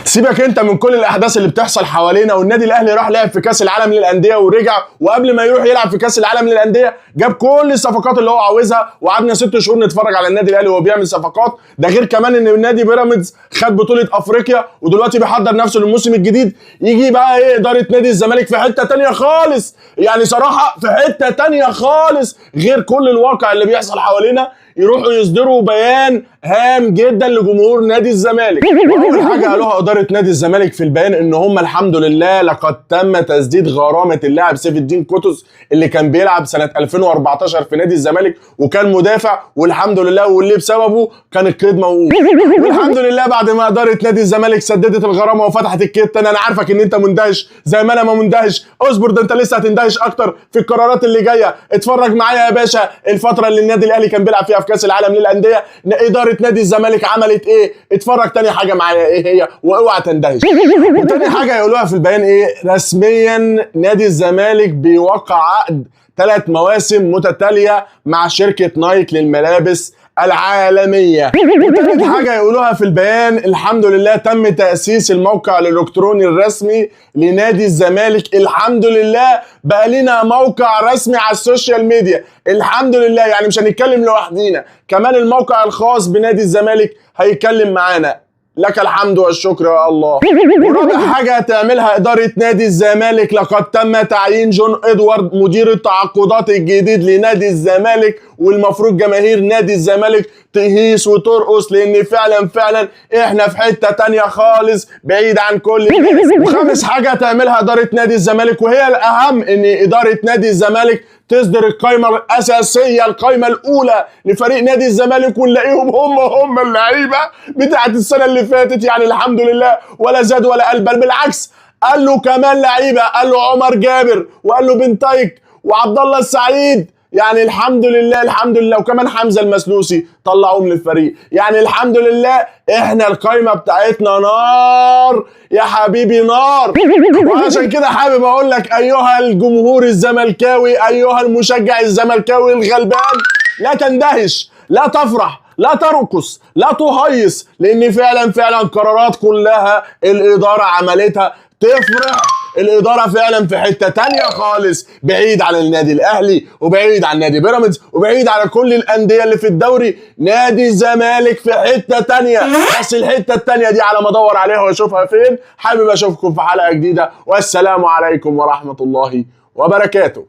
سيبك انت من كل الاحداث اللي بتحصل حوالينا، والنادي الاهلي راح لعب في كاس العالم للانديه ورجع، وقبل ما يروح يلعب في كاس العالم للانديه جاب كل الصفقات اللي هو عاوزها، وقعدنا 6 شهور نتفرج على النادي الاهلي وهو بيعمل صفقات. ده غير كمان ان النادي بيراميدز خد بطوله افريقيا ودلوقتي بيحضر نفسه للموسم الجديد. يجي بقى ايه اداره نادي الزمالك في حته تانية خالص، يعني صراحه في حته تانية خالص غير كل الواقع اللي بيحصل حوالينا، يروحوا يصدروا بيان هام جدا لجمهور نادي الزمالك. واول حاجه قالوها اداره نادي الزمالك في البيان ان هم الحمد لله لقد تم تسديد غرامه اللاعب سيف الدين قطز اللي كان بيلعب سنه 2014 في نادي الزمالك وكان مدافع، والحمد لله واللي بسببه كان القيد موقوف. والحمد لله بعد ما اداره نادي الزمالك سددت الغرامه وفتحت القيد تاني. انا عارفك ان انت مندهش زي ما انا ما مندهش، اصبر ده انت لسه هتندهش اكتر في القرارات اللي جايه. اتفرج معايا يا باشا الفتره اللي النادي الاهلي كان بيلعب فيها في كاس العالم للانديه اداره نادي الزمالك عملت ايه. اتفرج تاني حاجه معايا ايه هي واوعى تندهش. وتاني حاجه يقولوها في البيان ايه، رسميا نادي الزمالك بيوقع عقد 3 مواسم متتاليه مع شركه نايك للملابس العالمية. وتالت حاجة يقولوها في البيان الحمد لله تم تأسيس الموقع الإلكتروني الرسمي لنادي الزمالك. الحمد لله بقى لنا موقع رسمي على السوشيال ميديا الحمد لله، يعني مش هنتكلم لوحدينا، كمان الموقع الخاص بنادي الزمالك هيتكلم معانا. لك الحمد والشكر يا الله. ورابع حاجة تعملها إدارة نادي الزمالك، لقد تم تعيين جون إدوارد مدير التعاقدات الجديد لنادي الزمالك، والمفروض جماهير نادي الزمالك تهيس وترقص لأن فعلا إحنا في حتة تانية خالص بعيد عن كل. وخامس حاجة تعملها إدارة نادي الزمالك وهي الأهم، إن إدارة نادي الزمالك تصدر القائمة الأساسية، القائمة الأولى لفريق نادي الزمالك، ونلاقيهم هم اللعيبة بتاعت السنة اللي فاتت. يعني الحمد لله ولا زاد ولا قل، بل بالعكس قال له كمان لعيبة، قال له عمر جابر وقال له بنتايك وعبد الله السعيد. يعني الحمد لله وكمان حمزة المسلوسي طلعوه من الفريق. يعني الحمد لله احنا القايمة بتاعتنا نار يا حبيبي نار. وعشان كده حابب اقول لك ايها الجمهور الزملكاوي، ايها المشجع الزملكاوي الغلبان، لا تندهش، لا تفرح، لا ترقص، لا تهيص، لان فعلا قرارات كلها الادارة عملتها تفرح. الإدارة فعلا في حتة تانية خالص، بعيد عن النادي الأهلي وبعيد عن نادي بيراميدز وبعيد عن كل الأندية اللي في الدوري. نادي الزمالك في حتة تانية، بس الحتة التانية دي على ما أدور عليها وأشوفها فين. حابب أشوفكم في حلقة جديدة، والسلام عليكم ورحمة الله وبركاته.